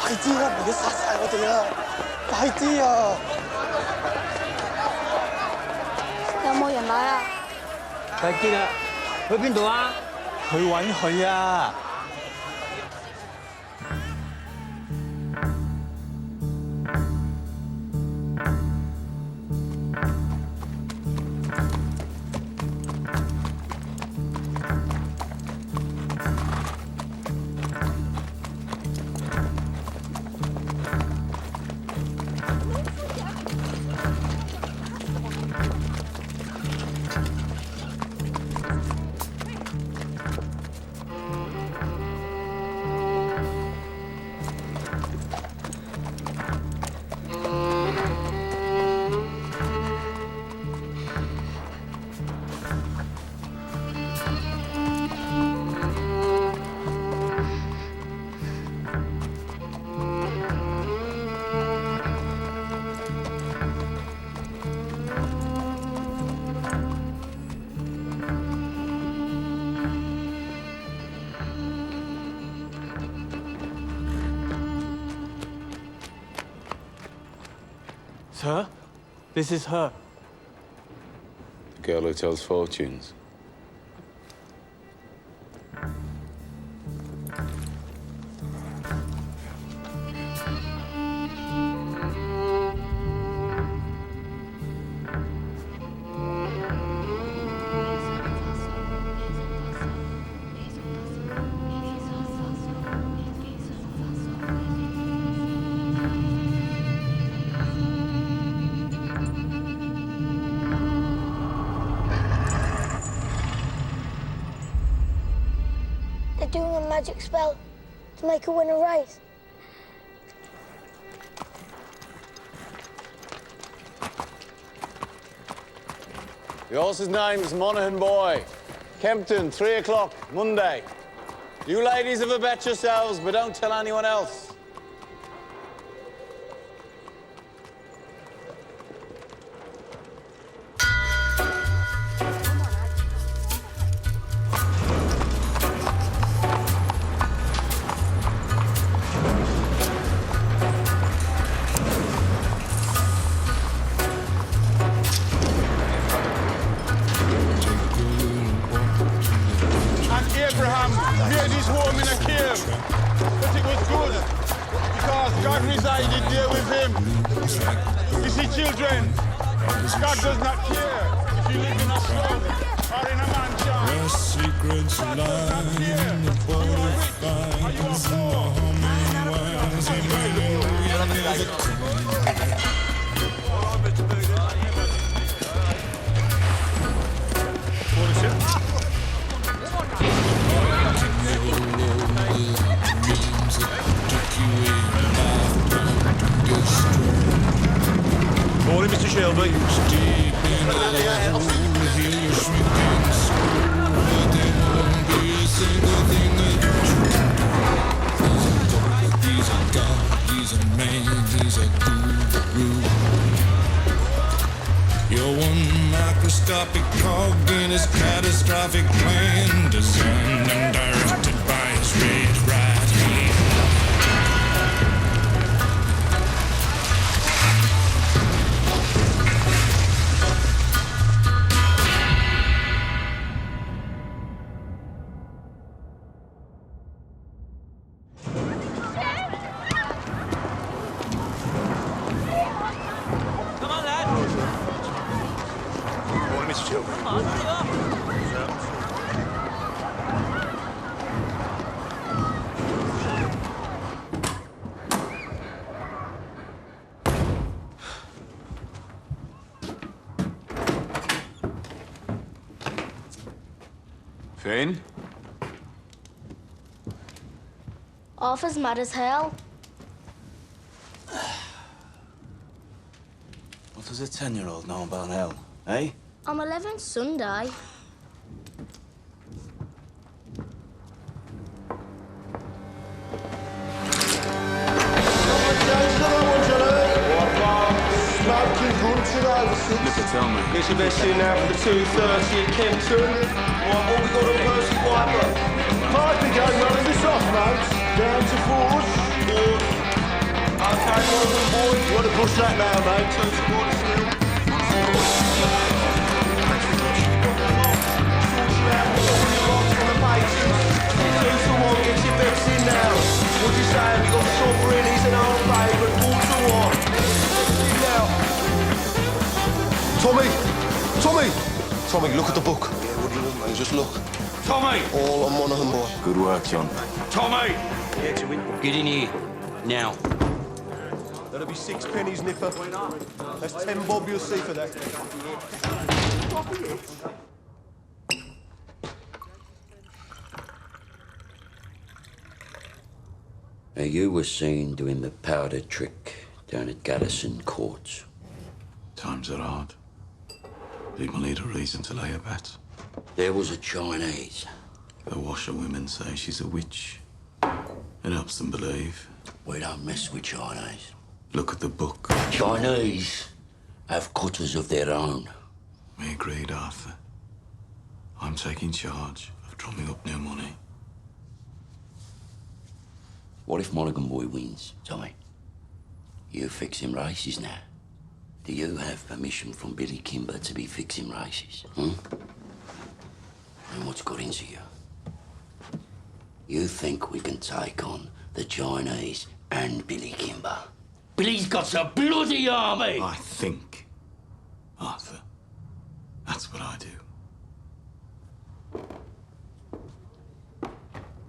快啲啦，唔好殺晒我哋啊！快啲啊！有冇人買啊？睇見啦，去邊度啊？去揾佢啊！Sir, this is her. The girl who tells fortunes. They're doing a magic spell to make her win a race. The horse's name's Monaghan Boy. Kempton, 3 o'clock, Monday. You ladies have a bet yourselves, but don't tell anyone else. Abraham made his home in a cave, but it was good because God resided there with him. You see, children, God does not care if you live in a slum or in a mansion. Where secrets lie in the butterflies and the humming winds and Morning, Mr. Shelby. He's a god, he's a man, he's a guru. You're one microscopic cog in his catastrophic plan, designed and directed by his red right hand. Finn? Arthur's mad as hell. What does a 10-year-old know about hell, eh? I'm 11 Sunday. Tell me. Get your best in now for the 2:30 at Kempton. Right, what we got on Percy Piper? Might be going running this off, mate. Down to fours. Fourth. Push that now, mate. 2 towards still. Two to one, get your bets in now. What do you say? We got Sovereign, he's an old favourite. 4 to 1. Tommy! Tommy! Tommy, look at the book. Yeah, what do you want, mate? Just look. Tommy! All on Monaghan, boy. Good work, John. Tommy! Get in here. Now. That'll be 6 pennies, Nipper. That's 10 bob you'll see for that. Now, you were seen doing the powder trick down at Garrison Courts. Times are hard. People need a reason to lay a bet. There was a Chinese. The washerwomen say she's a witch. It helps them believe. We don't mess with Chinese. Look at the book. Chinese have cutters of their own. We agreed, Arthur. I'm taking charge of drumming up new money. What if Monaghan Boy wins, Tommy? You fix him races now. Do you have permission from Billy Kimber to be fixing races? And what's got into you? You think we can take on the Chinese and Billy Kimber? Billy's got a bloody army! I think, Arthur. That's what I do.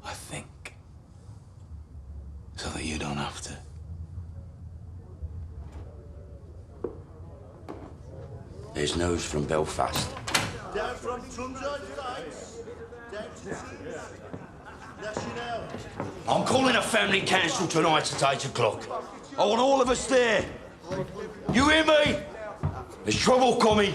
I think. So that you don't have to. There's news from Belfast. Down from Trumside Fights. Down to National. I'm calling a family council tonight at 8 o'clock. I want all of us there. You hear me? There's trouble coming.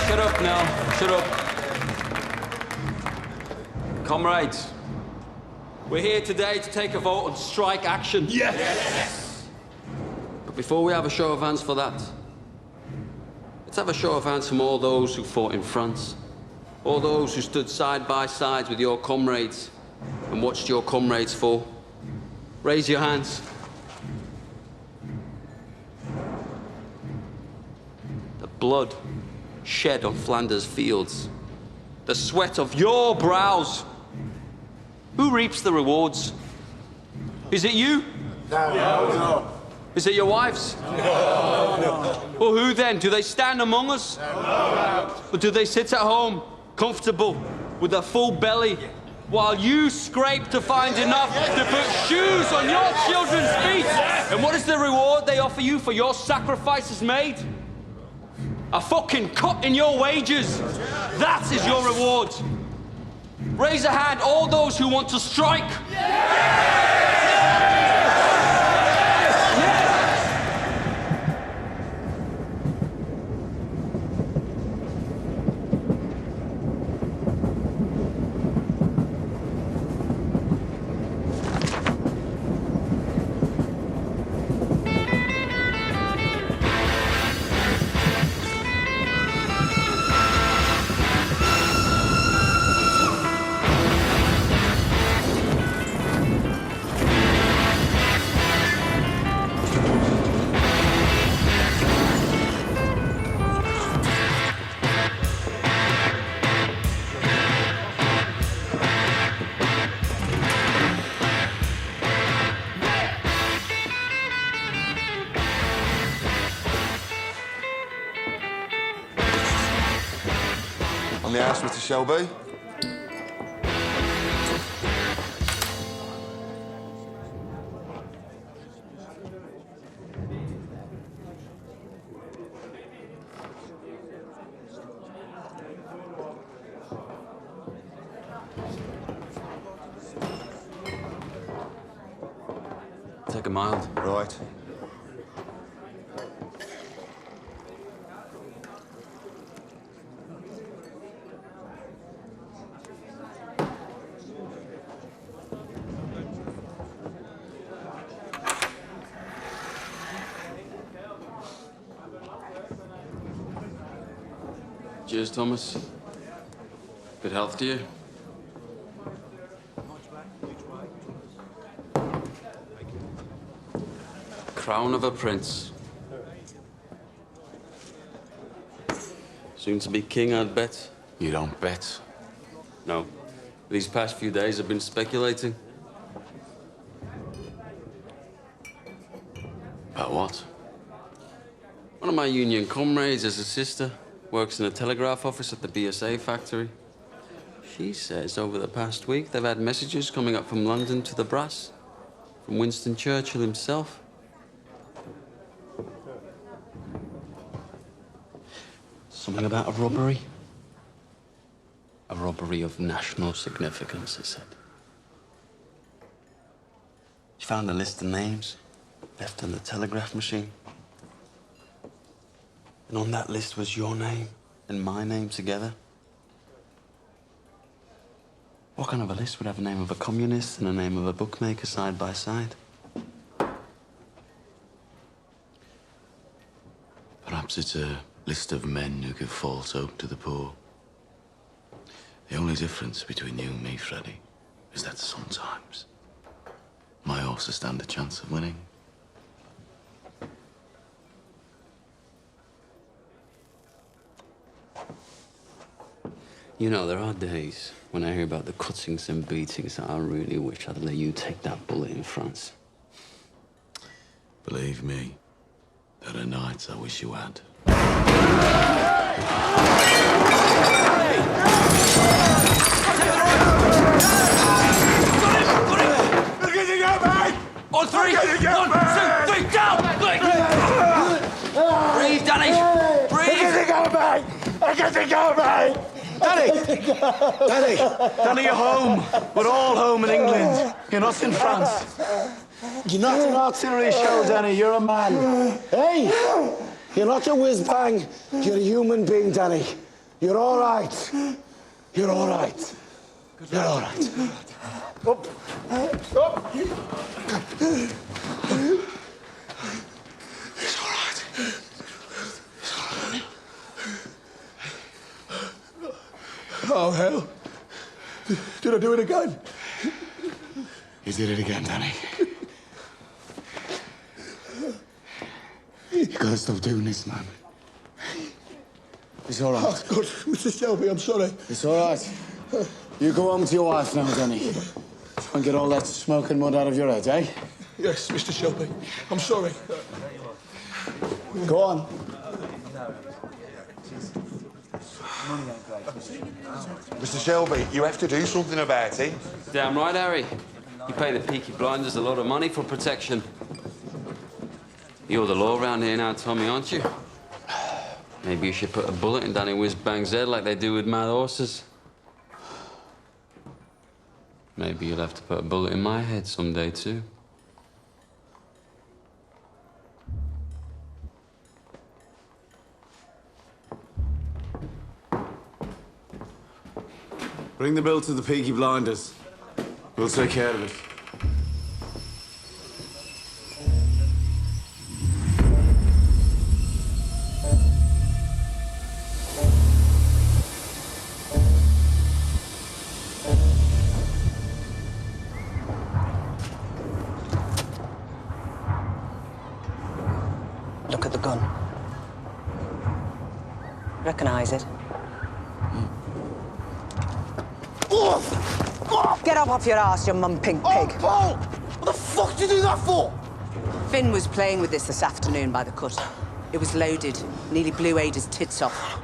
Shut up now. Shut up. Comrades, we're here today to take a vote on strike action. Yes! But before we have a show of hands for that, let's have a show of hands from all those who fought in France, all those who stood side by side with your comrades and watched your comrades fall. Raise your hands. The blood shed on Flanders fields, the sweat of your brows. Who reaps the rewards? Is it you? No. Is it your wives? No. Well, who then? Do they stand among us? No. Or do they sit at home, comfortable, with a full belly, while you scrape to find enough to put shoes on your children's feet? And what is the reward they offer you for your sacrifices made? A fucking cut in your wages. That is your reward. Raise a hand, all those who want to strike. the house, Mr. Shelby? Take a mild. Right. Cheers, Thomas. Good health to you. Crown of a prince. Soon to be king, I'd bet. You don't bet. No. These past few days I've been speculating. About what? One of my union comrades has a sister, works in a telegraph office at the BSA factory. She says over the past week they've had messages coming up from London to the brass, from Winston Churchill himself. Something about a robbery? A robbery of national significance, it said. She found a list of names left on the telegraph machine. And on that list was your name and my name together. What kind of a list would have a name of a communist and a name of a bookmaker side by side? Perhaps it's a list of men who give false hope to the poor. The only difference between you and me, Freddie, is that sometimes my horses stand a chance of winning. You know, there are days when I hear about the cuttings and beatings that I really wish I'd let you take that bullet in France. Believe me, there are nights I wish you had. On three! 1, 2, 3, down! Breathe, Danny! Breathe! Danny, you're home. We're all home in England. You're not in France. You're not an artillery show, Danny. You're a man. Hey, you're not a whiz-bang. You're a human being, Danny. You're all right. You're all right. You're all right. Up. Up. It's all right. Oh, hell. Did I do it again? You did it again, Danny. You gotta stop doing this, man. It's all right. Oh, God, Mr. Shelby, I'm sorry. It's all right. You go home to your wife now, Danny. Try and get all that smoke and mud out of your head, eh? Yes, Mr. Shelby. I'm sorry. Go on. Mr. Shelby, you have to do something about it. Damn right, Harry. You pay the Peaky Blinders a lot of money for protection. You're the law around here now, Tommy, aren't you? Maybe you should put a bullet in Danny Whiz-Bang's head like they do with mad horses. Maybe you'll have to put a bullet in my head someday, too. Bring the bill to the Peaky Blinders. We'll take care of it. Look at the gun. Recognize it? Get up off your ass, you mum-pink pig. Oh, Paul! What the fuck did you do that for? Finn was playing with this afternoon by the cut. It was loaded. Nearly blew Ada's tits off.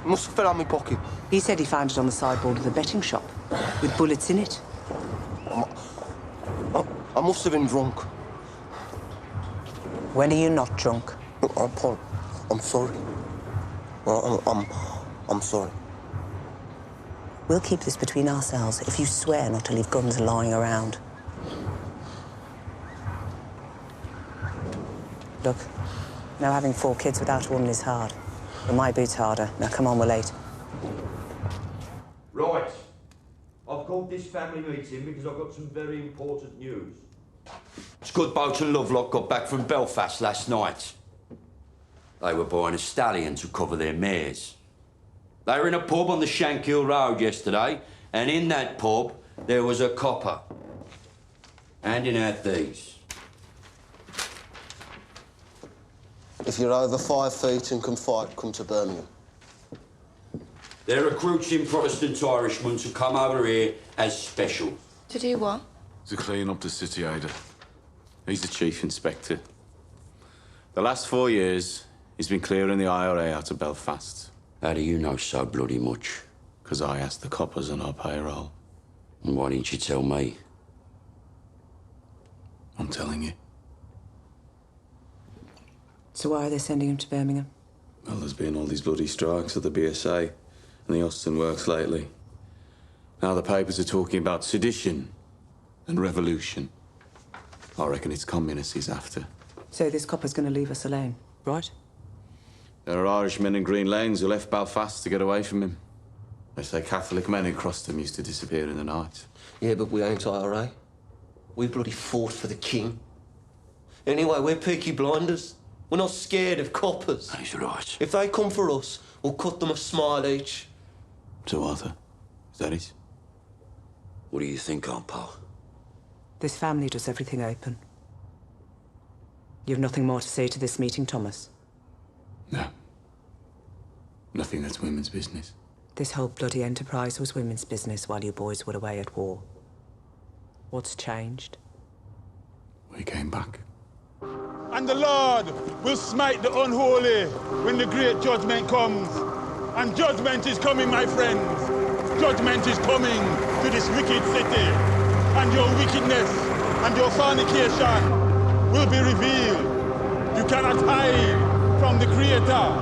Must have fell out my pocket. He said he found it on the sideboard of the betting shop, with bullets in it. I must have been drunk. When are you not drunk? Look, Paul, I'm sorry. I'm sorry. We'll keep this between ourselves if you swear not to leave guns lying around. Look, now having 4 kids without a woman is hard. But my boot's harder. Now come on, we're late. Right. I've called this family meeting because I've got some very important news. Scudboat and Lovelock got back from Belfast last night. They were buying a stallion to cover their mares. They were in a pub on the Shankill Road yesterday, and in that pub there was a copper handing out these. If you're over 5 feet and can fight, come to Birmingham. They're recruiting Protestant Irishmen to come over here as special. To do what? To clean up the city, Ada. He's the chief inspector. The last 4 years, he's been clearing the IRA out of Belfast. How do you know so bloody much? Because I asked the coppers on our payroll. And why didn't you tell me? I'm telling you. So why are they sending him to Birmingham? Well, there's been all these bloody strikes at the BSA and the Austin Works lately. Now the papers are talking about sedition and revolution. I reckon it's communists he's after. So this copper's going to leave us alone, right? There are Irishmen in Green Lanes who left Belfast to get away from him. They say Catholic men who crossed them used to disappear in the night. Yeah, but we ain't IRA. We bloody fought for the king. Anyway, we're Peaky Blinders. We're not scared of coppers. He's right. If they come for us, we'll cut them a smile each. So, Arthur, is that it? What do you think, Aunt Pal? This family does everything open. You have nothing more to say to this meeting, Thomas? No. Nothing that's women's business. This whole bloody enterprise was women's business while you boys were away at war. What's changed? We came back. And the Lord will smite the unholy when the great judgment comes. And judgment is coming, my friends. Judgment is coming to this wicked city. And your wickedness and your fornication will be revealed. You cannot hide from the Creator.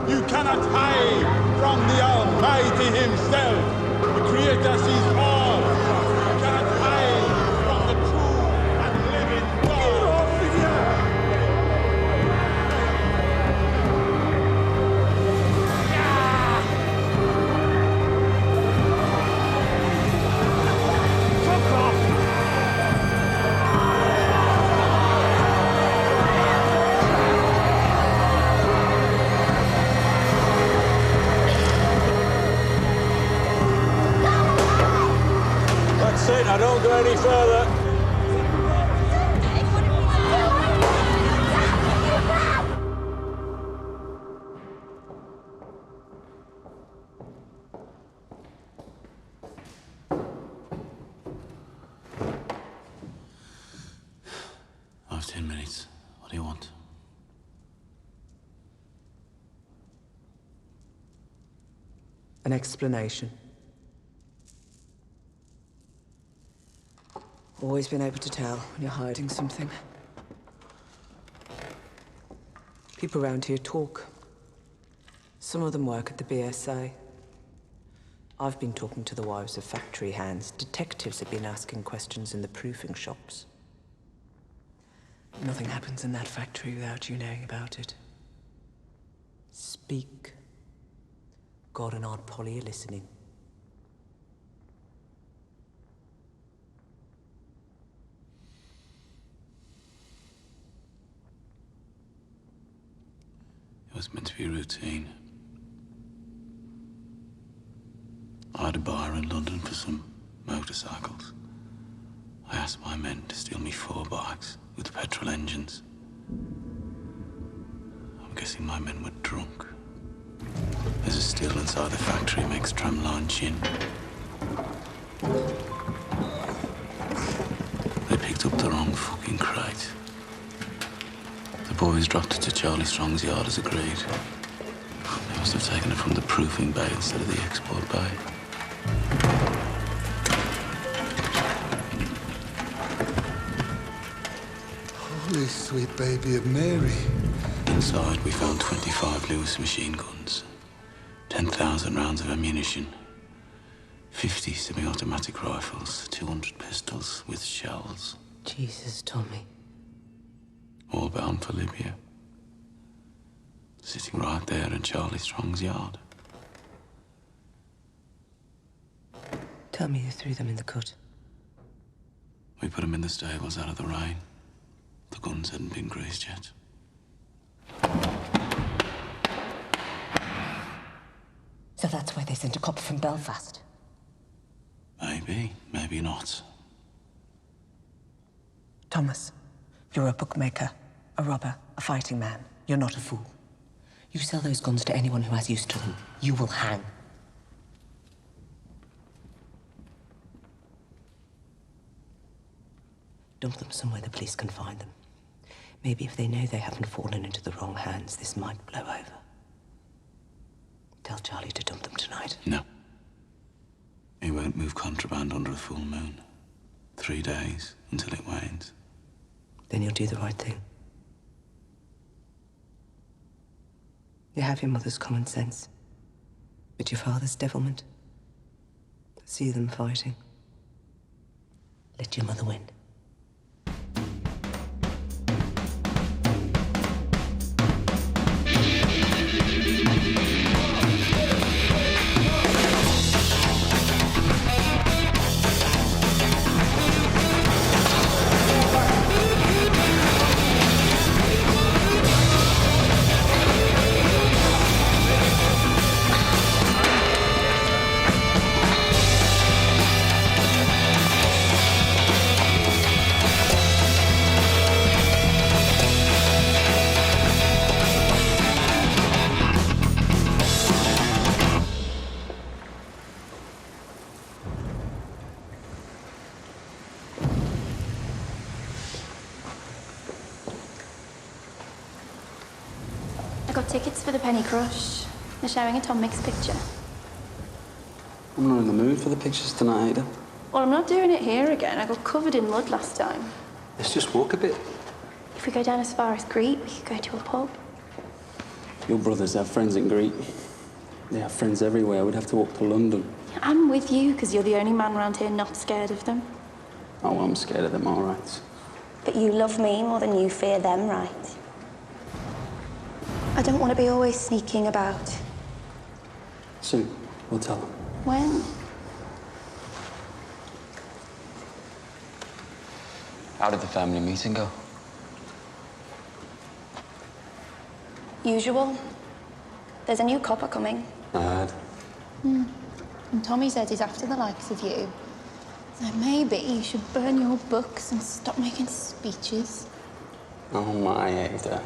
You cannot hide from the Almighty Himself. The Creator sees all. You cannot hide from the true and living God. That's it, I don't go any further. I have 10 minutes. What do you want? An explanation. Always been able to tell when you're hiding something. People around here talk. Some of them work at the BSA. I've been talking to the wives of factory hands. Detectives have been asking questions in the proofing shops. Nothing happens in that factory without you knowing about it. Speak. God and Aunt Polly are listening. It was meant to be routine. I had a bar in London for some motorcycles. I asked my men to steal me 4 bikes with petrol engines. I'm guessing my men were drunk. There's a still inside the factory makes tramline gin. They picked up the wrong fucking crate. The boys dropped it to Charlie Strong's yard as agreed. They were Must have taken it from the proofing bay instead of the export bay. Holy sweet baby of Mary. Inside, we found 25 Lewis machine guns, 10,000 rounds of ammunition, 50 semi-automatic rifles, 200 pistols with shells. Jesus, Tommy. All bound for Libya. Sitting right there in Charlie Strong's yard. Tell me you threw them in the cut. We put them in the stables out of the rain. The guns hadn't been greased yet. So that's why they sent a copper from Belfast? Maybe, maybe not. Thomas, you're a bookmaker, a robber, a fighting man. You're not a fool. You sell those guns to anyone who has use to them. You will hang. Dump them somewhere the police can find them. Maybe if they know they haven't fallen into the wrong hands, this might blow over. Tell Charlie to dump them tonight. No. He won't move contraband under a full moon. 3 days until it wanes. Then you'll do the right thing. You have your mother's common sense, but your father's devilment. See them fighting. Let your mother win. Got tickets for the Penny Crush. They're showing a Tom Mix picture. I'm not in the mood for the pictures tonight, Ada. Well, I'm not doing it here again. I got covered in mud last time. Let's just walk a bit. If we go down as far as Greet, we could go to a pub. Your brothers have friends in Greet. They have friends everywhere. We'd have to walk to London. I'm with you, because you're the only man around here not scared of them. Oh, I'm scared of them, all right. But you love me more than you fear them, right? I don't want to be always sneaking about. Soon, we'll tell them. When? How did the family meeting go? Usual. There's a new copper coming. I heard. And Tommy says he's after the likes of you. So maybe you should burn your books and stop making speeches. Oh, my Ada.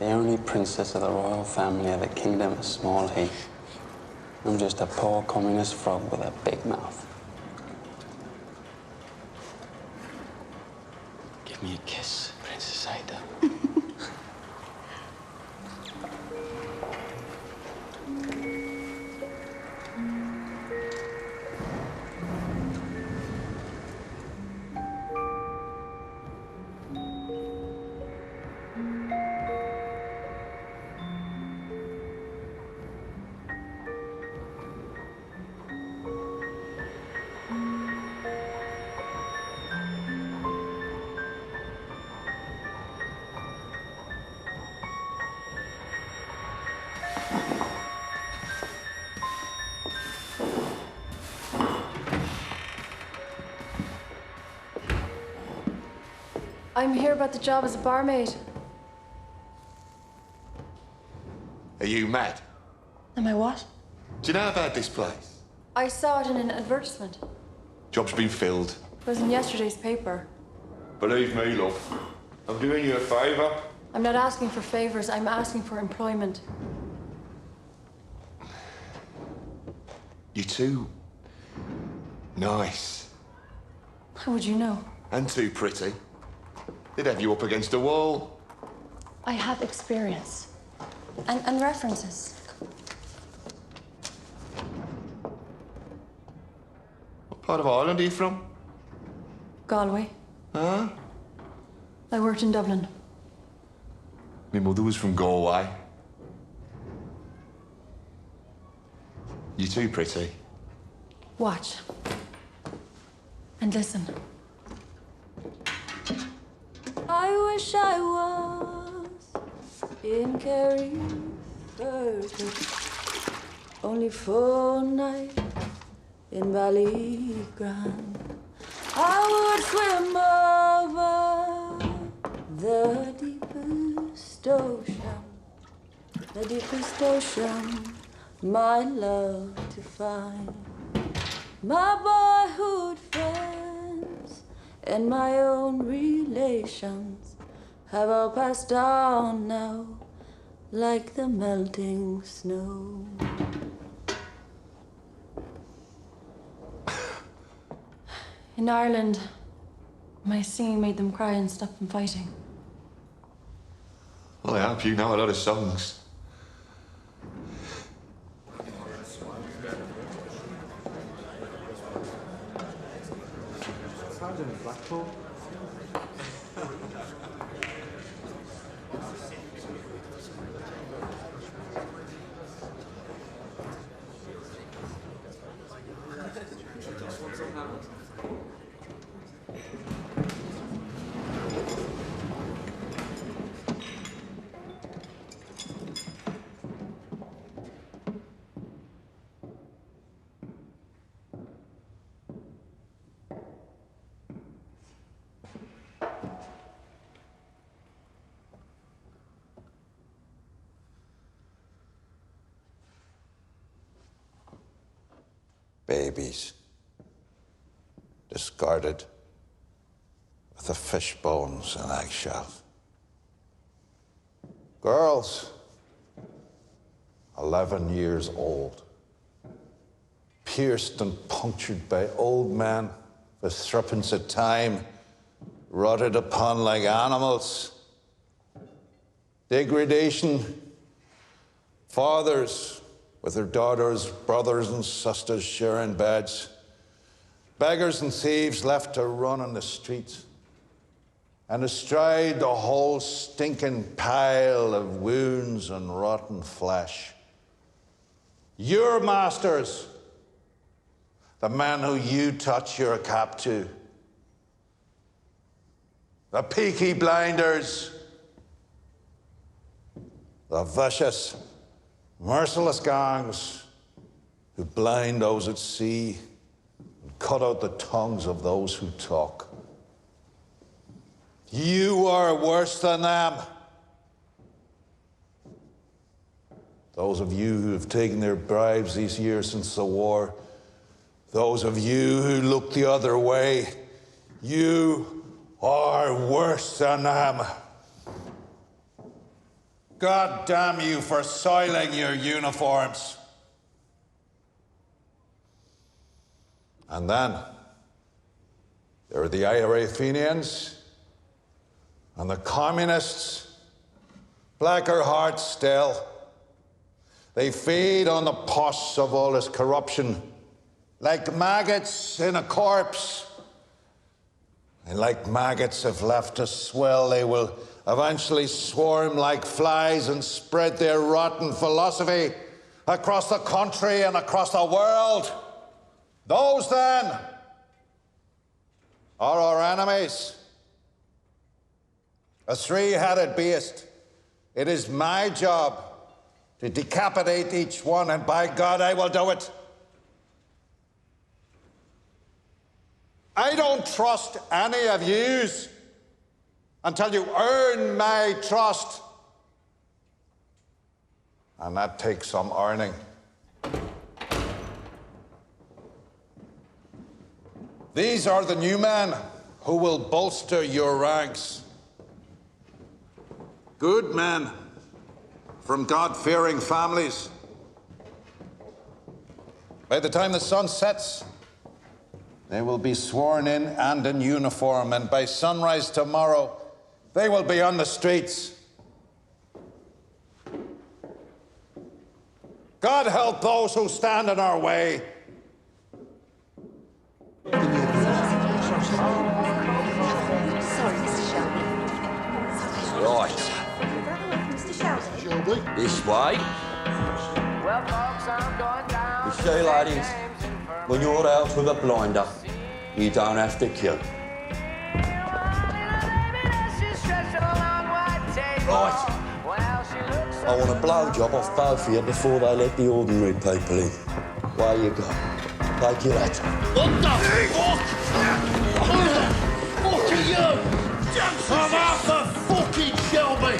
The only princess of the royal family of the kingdom of Small Heath. I'm just a poor communist frog with a big mouth. Give me a kiss, Princess Ada. I'm here about the job as a barmaid. Are you mad? Am I what? Do you know about this place? I saw it in an advertisement. Job's been filled. It was in yesterday's paper. Believe me, love. I'm doing you a favour. I'm not asking for favors, I'm asking for employment. You're too nice. How would you know? And too pretty. They'd have you up against a wall. I have experience. And references. Part of Ireland are you from? Galway. Huh? I worked in Dublin. My mother was from Galway. You too pretty. Watch. And listen. I wish I was in Kerry, only for a night in Ballygrand. I would swim over the deepest ocean, my love to find. My boyhood friends and my own relations have all passed on now, like the melting snow. In Ireland, my singing made them cry and stop them fighting. Well, I hope you know a lot of songs. Blackpool. Babies, discarded with the fish bones and eggshells. Girls, 11 years old, pierced and punctured by old men for threepence a time, rotted upon like animals. Degradation, fathers with their daughters, brothers and sisters sharing beds. Beggars and thieves left to run on the streets. And astride the whole stinking pile of wounds and rotten flesh. Your masters, the men who you touch your cap to. The Peaky Blinders. The vicious, merciless gangs who blind those at sea and cut out the tongues of those who talk. You are worse than them. Those of you who have taken their bribes these years since the war, those of you who look the other way, you are worse than them. God damn you for soiling your uniforms. And then there are the IRA Fenians and the communists, blacker hearts still. They feed on the pus of all this corruption, like maggots in a corpse. And like maggots, if left to swell, they will eventually swarm like flies and spread their rotten philosophy across the country and across the world. Those, then, are our enemies. A three-headed beast. It is my job to decapitate each one, and by God, I will do it. I don't trust any of yous until you earn my trust. And that takes some earning. These are the new men who will bolster your ranks. Good men from God-fearing families. By the time the sun sets, they will be sworn in and in uniform, and by sunrise tomorrow, they will be on the streets. God help those who stand in our way. Shelby? This way. You see, ladies, when you're out with a blinder, you don't have to kill. Right. I want a blowjob off both of you before they let the ordinary people in. Where you go? Take your hat. What the fuck? Fuck are you? I'm Arthur fucking Shelby!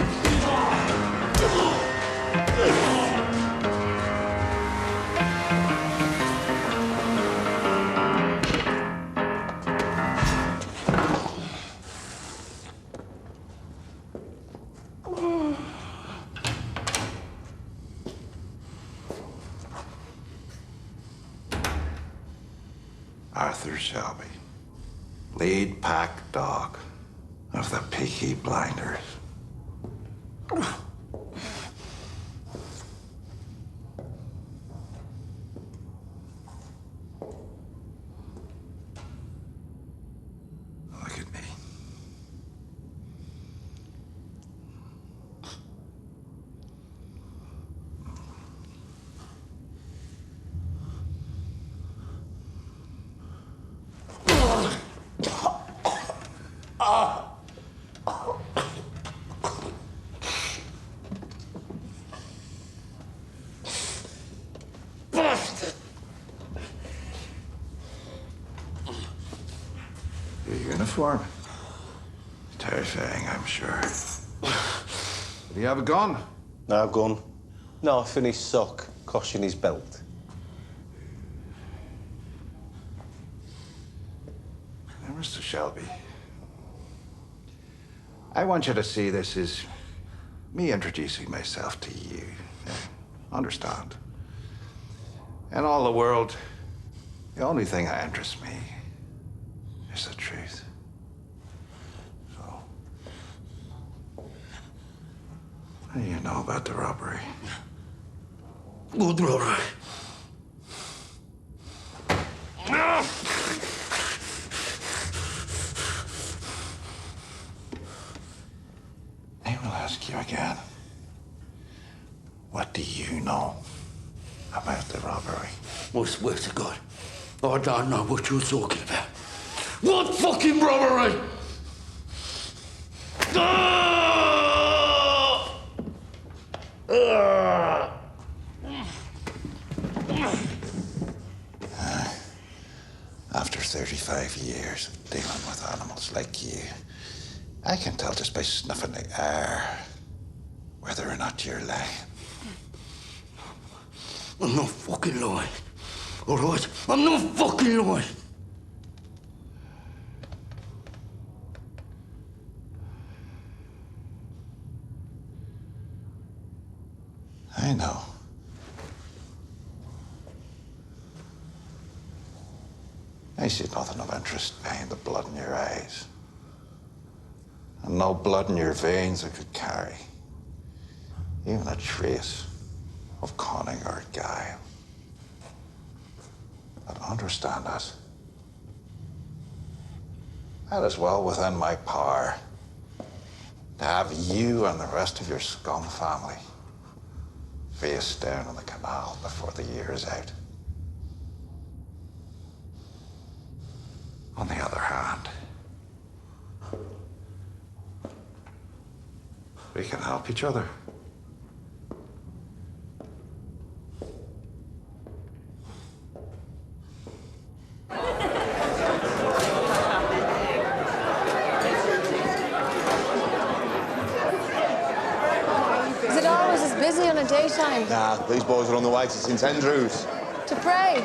Arthur Shelby, lead pack dog of the Peaky Blinders. Look at me. Your uniform. Terrifying, I'm sure. Did he have a gun? No gun. Knife in his sock, cosh in his belt. Now, Mr. Shelby, I want you to see this as me introducing myself to you. Understand? In all the world, the only thing that interests me is the truth. So, what do you know about the robbery? What robbery? I will ask you again. What do you know about the robbery? I swear to God, I don't know what you're talking about. What fucking robbery? After 35 years of dealing with animals like you, I can tell just by snuffing the air whether or not you're lying. I'm not fucking lying. All right? I'm not fucking lying. I know. I see nothing of interest behind the blood in your eyes. And no blood in your veins that could carry even a trace of cunning or guile. But understand us. That is well within my power to have you and the rest of your scum family face down in the canal before the year is out. On the other hand, we can help each other. Is it always as busy on a daytime? Nah, these boys are on the way to St Andrews. To pray?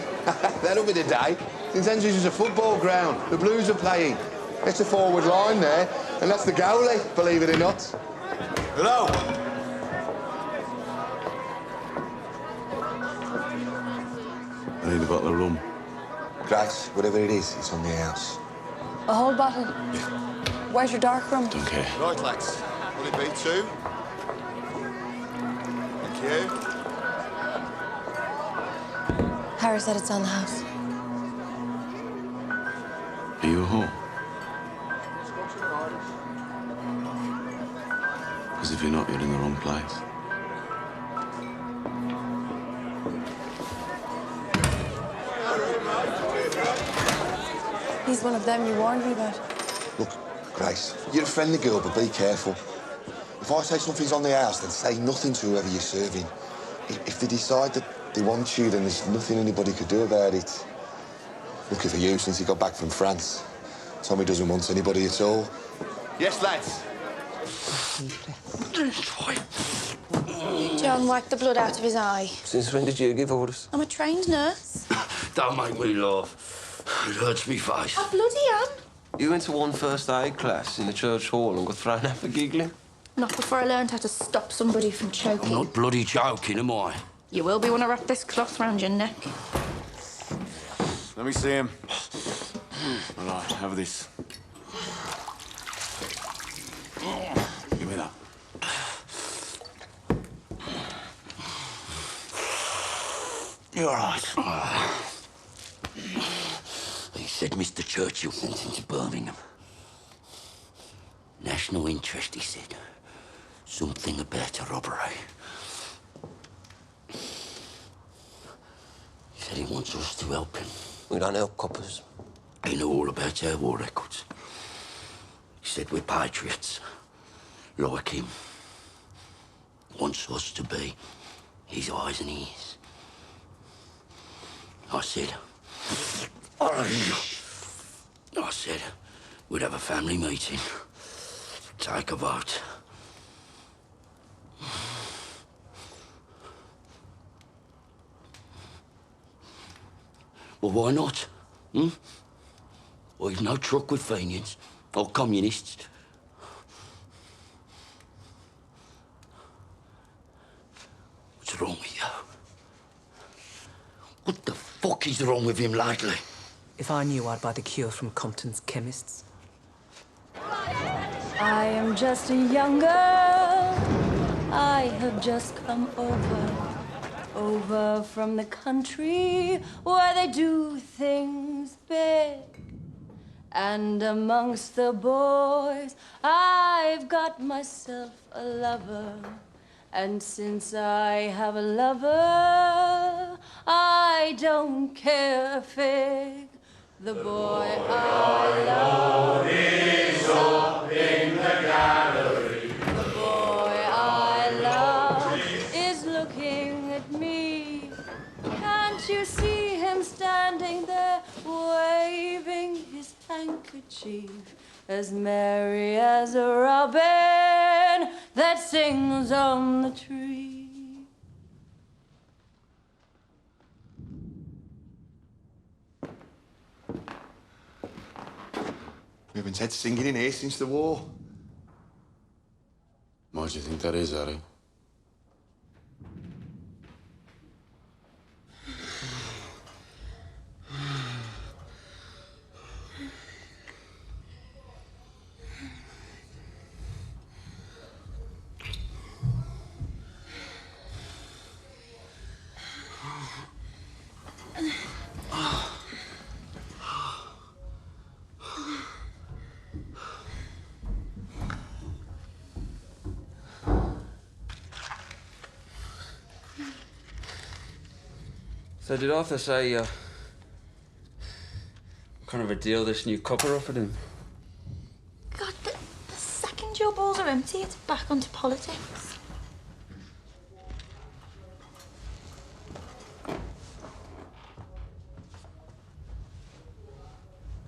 That'll be the day. St Andrews is a football ground. The Blues are playing. It's the forward line there, and that's the goalie, believe it or not. Hello. I need a bottle of rum. Grace, whatever it is, it's on the house. A whole bottle? Where's your dark room? Don't care. Right, lads. Will it be two? Thank you. Harry said it's on the house. Are you at home? Because if you're not, you're in the wrong place. He's one of them you warned me about. Look, Grace, you're a friendly girl, but be careful. If I say something's on the house, then say nothing to whoever you're serving. If they decide that they want you, then there's nothing anybody could do about it. Lucky for you, since he got back from France, Tommy doesn't want anybody at all. Yes, lads? John wiped the blood out of his eye. Since when did you give orders? I'm a trained nurse. Don't make me laugh. It hurts me face. I bloody am. You went to one first aid class in the church hall and got thrown out for giggling? Not before I learned how to stop somebody from choking. I'm not bloody joking, am I? You will be when I wrap this cloth round your neck. Let me see him. All right, have this. Give me that. You're all right. He said Mr. Churchill sent him to Birmingham. National interest, he said. Something about a robbery. He said he wants us to help him. We don't help coppers. He knew all about our war records. He said we're patriots, like him. Wants us to be his eyes and ears. I said we'd have a family meeting, take a vote. Well, why not? Well, you've no truck with Fenians or communists. What's wrong with you? What the fuck is wrong with him lately? If I knew, I'd buy the cure from Compton's chemists. I am just a young girl. I have just come over from the country where they do things big. And amongst the boys, I've got myself a lover. And since I have a lover, I don't care a fig. The boy I love is up in the gallery. The boy I love is looking at me. Can't you see him standing there, waving his handkerchief, as merry as a robin that sings on the tree? We haven't had singing in here since the war. Why do you think that is, Harry? So did Arthur say, what kind of a deal this new copper offered him? God, the second your balls are empty, it's back onto politics.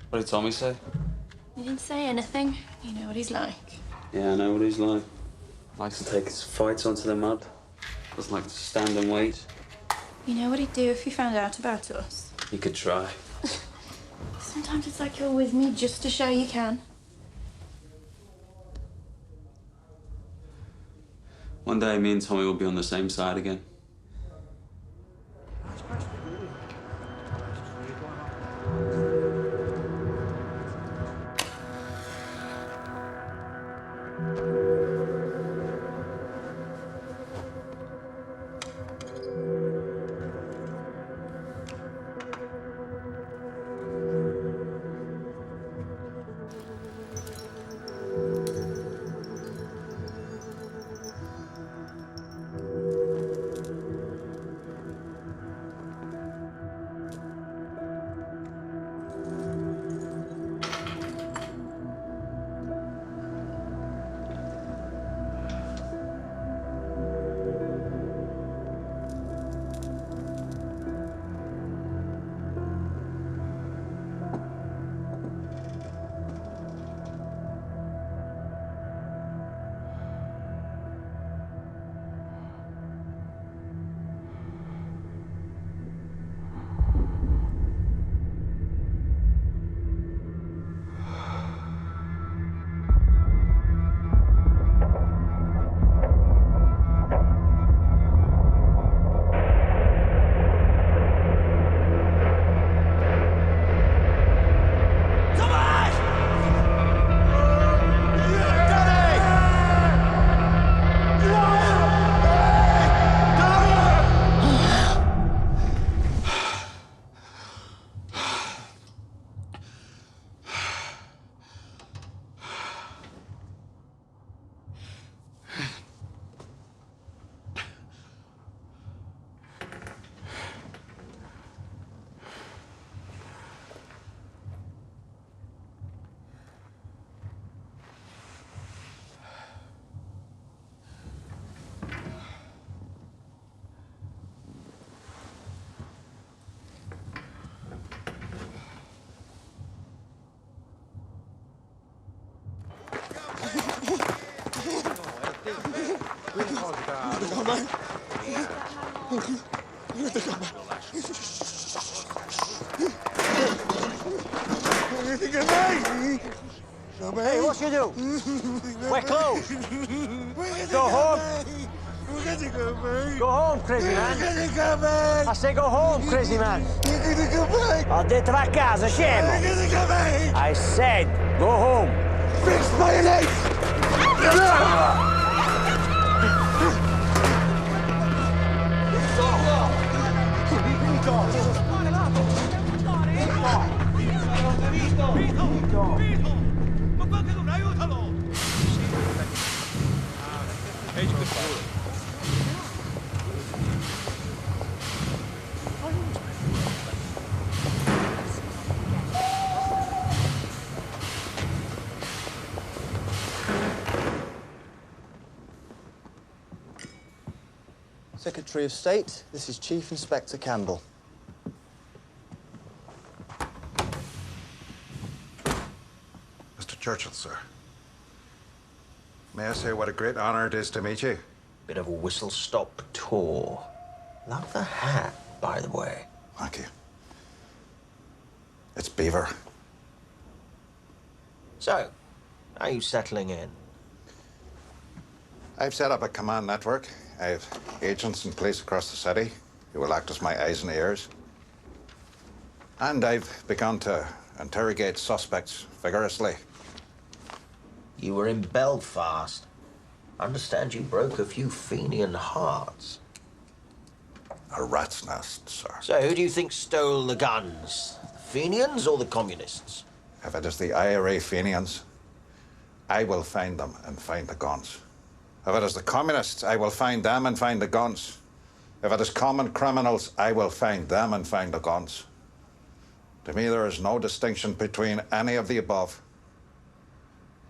What did Tommy say? He didn't say anything. You know what he's like. Yeah, I know what he's like. Likes to take his fights onto the mud. Doesn't like to stand and wait. You know what he'd do if he found out about us? He could try. Sometimes it's like you're with me just to show you can. One day, me and Tommy will be on the same side again. Hey, what you do? We're closed. Go home. Go home, crazy man. I say go home, crazy man. Ho detto va a casa, scemo. I said go home. Fix mayonnaise! Secretary of State, this is Chief Inspector Campbell. Mr. Churchill, sir. May I say what a great honor it is to meet you? Bit of a whistle-stop tour. Love the hat, by the way. Thank you. It's Beaver. So, are you settling in? I've set up a command network. I have agents in place across the city who will act as my eyes and ears. And I've begun to interrogate suspects vigorously. You were in Belfast. I understand you broke a few Fenian hearts. A rat's nest, sir. So who do you think stole the guns? The Fenians or the communists? If it is the IRA Fenians, I will find them and find the guns. If it is the communists, I will find them and find the guns. If it is common criminals, I will find them and find the guns. To me, there is no distinction between any of the above.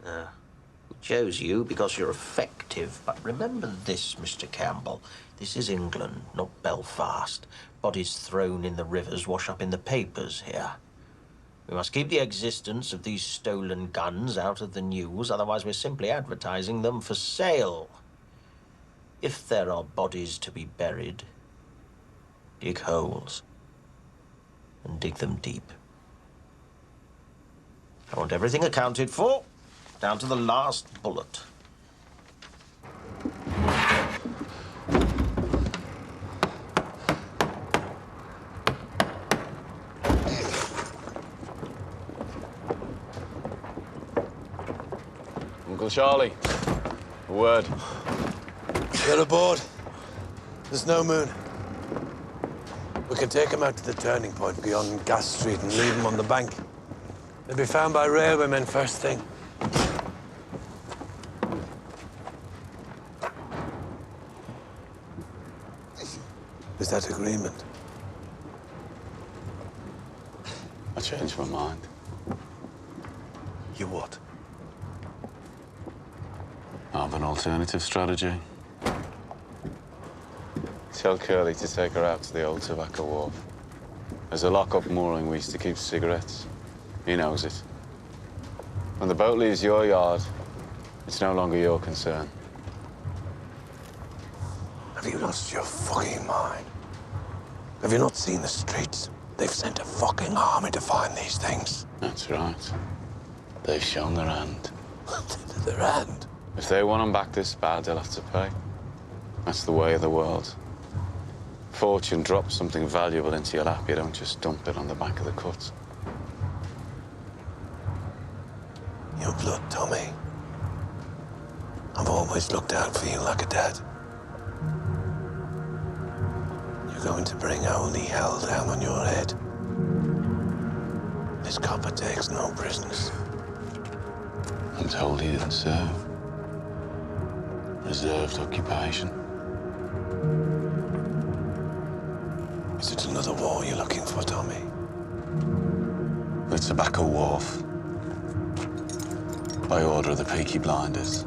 We chose you because you're effective. But remember this, Mr. Campbell. This is England, not Belfast. Bodies thrown in the rivers wash up in the papers here. We must keep the existence of these stolen guns out of the news, otherwise we're simply advertising them for sale. If there are bodies to be buried, dig holes and dig them deep. I want everything accounted for, down to the last bullet. Uncle Charlie, a word. Get aboard. There's no moon. We can take them out to the turning point beyond Gas Street and leave them on the bank. They'll be found by railwaymen first thing. Is that agreement? I changed my mind. You what? I have an alternative strategy. Tell Curly to take her out to the old tobacco wharf. There's a lock-up mooring we used to keep cigarettes. He knows it. When the boat leaves your yard, it's no longer your concern. Have you lost your fucking mind? Have you not seen the streets? They've sent a fucking army to find these things. That's right. They've shown their hand. Their hand? If they want them back this bad, they'll have to pay. That's the way of the world. Fortune drops something valuable into your lap, you don't just dump it on the back of the cut. Your blood, Tommy. I've always looked out for you like a dad. You're going to bring holy hell down on your head. This copper takes no prisoners. I'm told he didn't serve. Reserved occupation. Is it another war you're looking for, Tommy? The Tobacco Wharf. By order of the Peaky Blinders.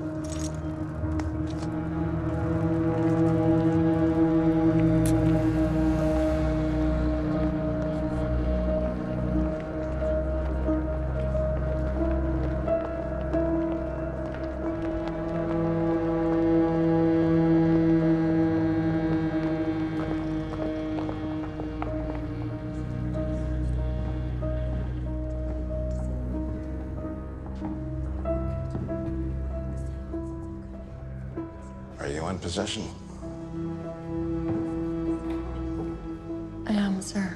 Are you in possession? I am, sir.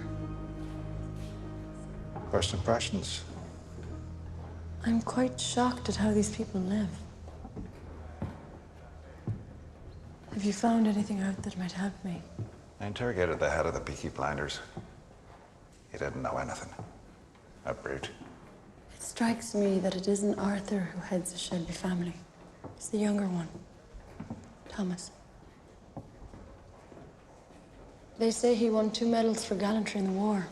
First impressions? I'm quite shocked at how these people live. Have you found anything out that might help me? I interrogated the head of the Peaky Blinders. He didn't know anything. A brute. It strikes me that it isn't Arthur who heads the Shelby family. It's the younger one, Thomas. They say he won 2 medals for gallantry in the war.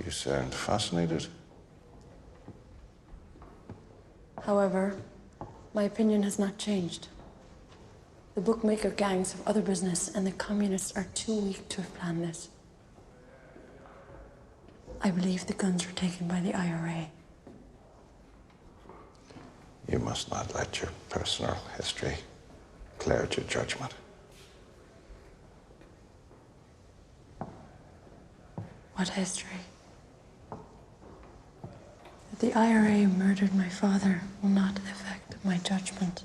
You sound fascinated. However, my opinion has not changed. The bookmaker gangs have other business, and the communists are too weak to have planned this. I believe the guns were taken by the IRA. You must not let your personal history cloud your judgment. What history? That the IRA murdered my father will not affect my judgment.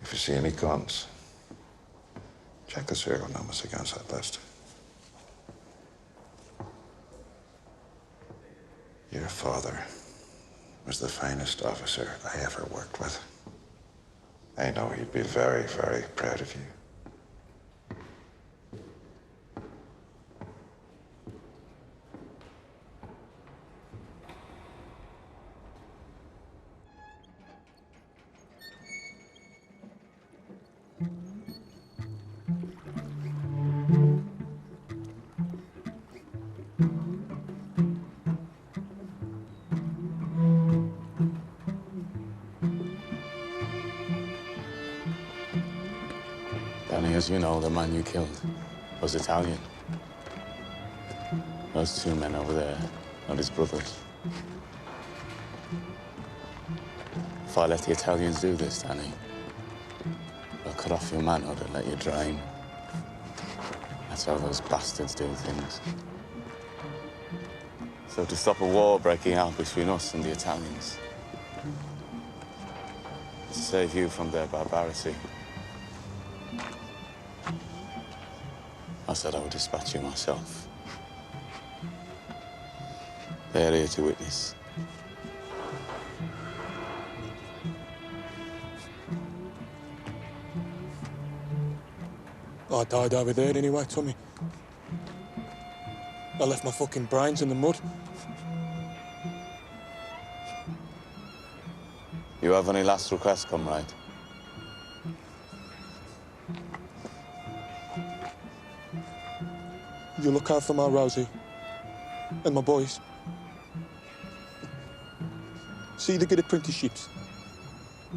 If you see any guns, check the serial numbers against that list. Your father was the finest officer I ever worked with. I know he'd be very, very proud of you. Danny, as you know, the man you killed was Italian. Those 2 men over there are his brothers. If I let the Italians do this, Danny, they'll cut off your manhood and let you drain. That's how those bastards do things. So to stop a war breaking out between us and the Italians, to save you from their barbarity, I said I would dispatch you myself. They're here to witness. I died over there anyway, Tommy. I left my fucking brains in the mud. You have any last requests, comrade? You look out for my Rosie and my boys. See they get apprenticeships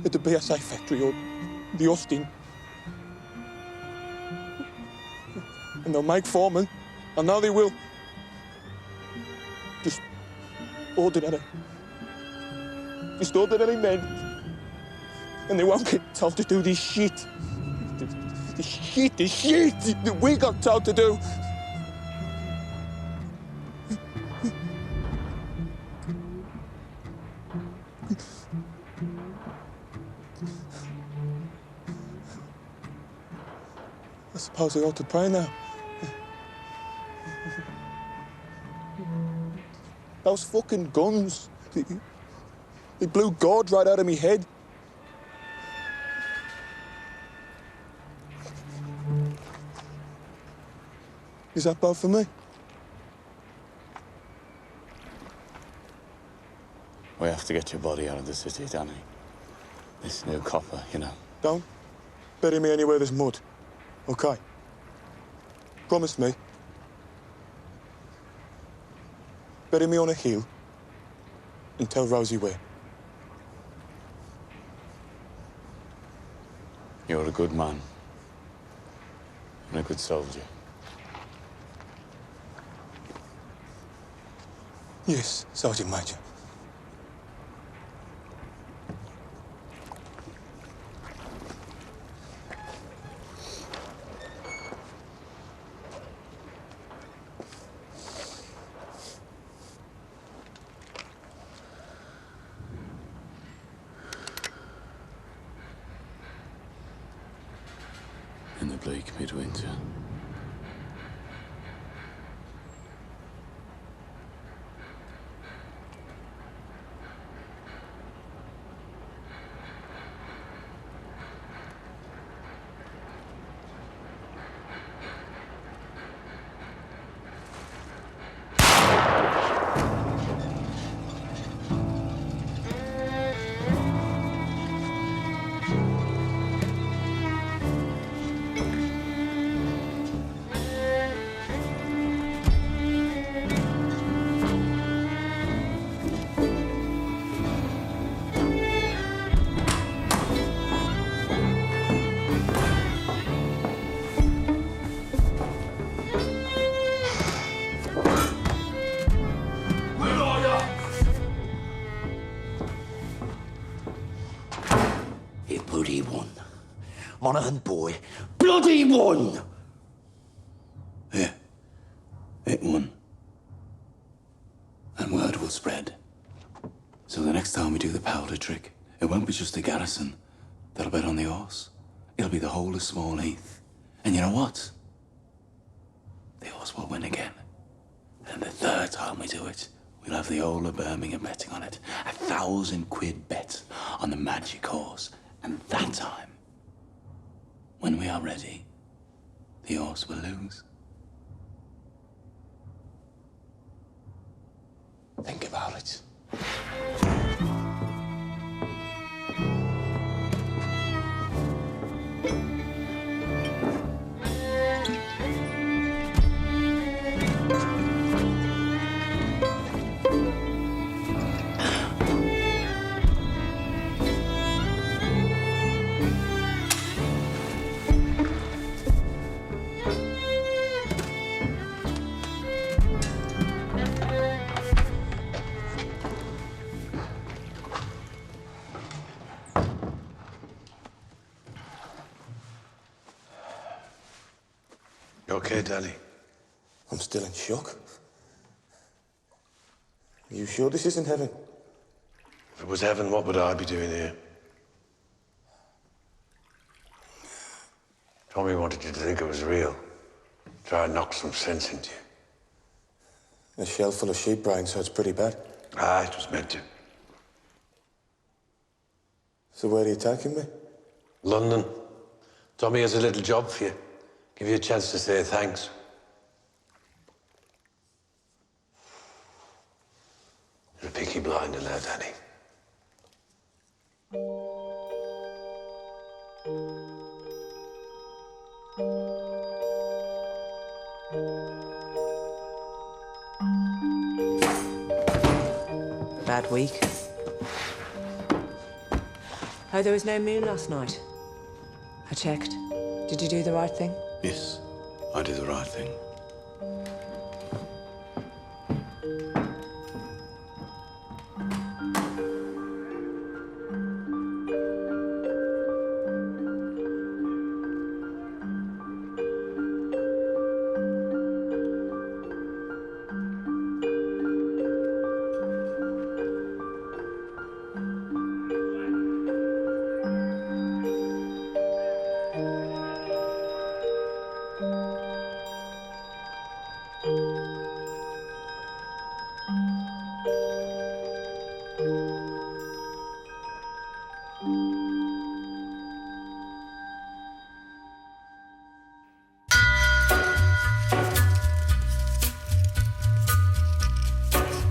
at the BSA factory or the Austin. And they'll make foremen. I know they will. Just ordinary. Just ordinary men. And they won't get told to do this shit. The shit that we got told to do. I suppose I ought to pray now. Those fucking guns, they blew God right out of me head. Is that bad for me? We have to get your body out of the city, Danny. This new copper, you know. Don't bury me anywhere there's mud, okay? Promise me. Bury me on a hill and tell Rosie where. You're a good man and a good soldier. Yes, Sergeant Major. bleak midwinter. Bloody won. Monaghan boy, bloody won! Yeah, it won. And word will spread. So the next time we do the powder trick, it won't be just the garrison that'll bet on the horse. It'll be the whole of Small Heath. And you know what? The horse will win again. And the third time we do it, we'll have the whole of Birmingham betting on it. £1,000 bet on the magic horse. And that time, when we are ready, the horse will lose. Think about it. You okay, Danny? I'm still in shock. Are you sure this isn't heaven? If it was heaven, what would I be doing here? Tommy wanted you to think it was real. Try and knock some sense into you. A shell full of sheep, Brian, so it's pretty bad. Ah, it was meant to. So where are you taking me? London. Tommy has a little job for you. Give you a chance to say thanks. You're a Peaky Blinder now, Danny. Bad week. Oh, there was no moon last night. I checked. Did you do the right thing? Yes, I did the right thing.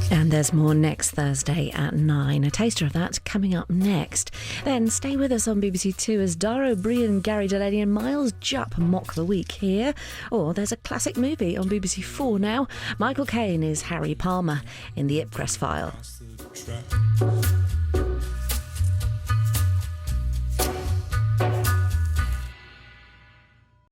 And there's more next Thursday at 9. A taster of that coming up next. Then stay with us on BBC Two as Dara O'Brien, Gary Delaney and Miles Jupp mock the week here. Or there's a classic movie on BBC 4 now. Michael Caine is Harry Palmer in The Ipcress File.